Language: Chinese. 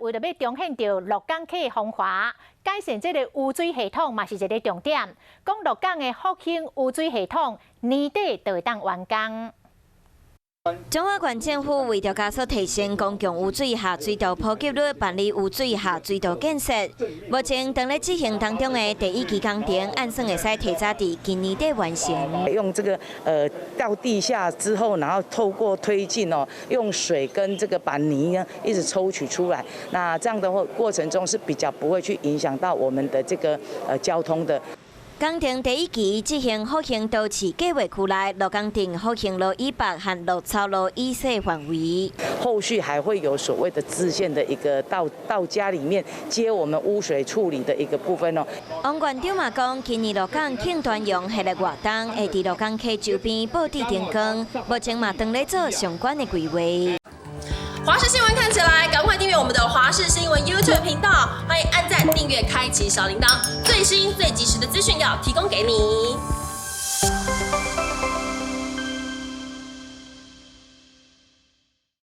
为了要彰显到鹿港溪的风华，改善这个污水系统嘛是一个重点。讲鹿港的复兴污水系统，年底就会当完工。 中华县政府为着加速提升公共污水下水道普及率，办理污水下水道建设。目前正在执行当中的第一期工程，按算会使提早伫今年底完成。用这个到地下之后，然后透过推进用水跟这个板泥呢一直抽取出来。那这样的过程中是比较不会去影响到我们的这个交通的。 工程第一期执行复兴都市计划区内鹿港镇复兴路以北和鹿草路以西范围。后续还会有所谓的支线的一个到家里面接我们污水处理的一个部分哦。王县长嘛讲，今年鹿港庆团用系列活动会伫鹿港溪周边布置灯光，目前嘛正在做相关的规划。 华视新闻看起来，赶快订阅我们的华视新闻 YouTube 频道，欢迎按赞、订阅、开启小铃铛，最新最及时的资讯要提供给你。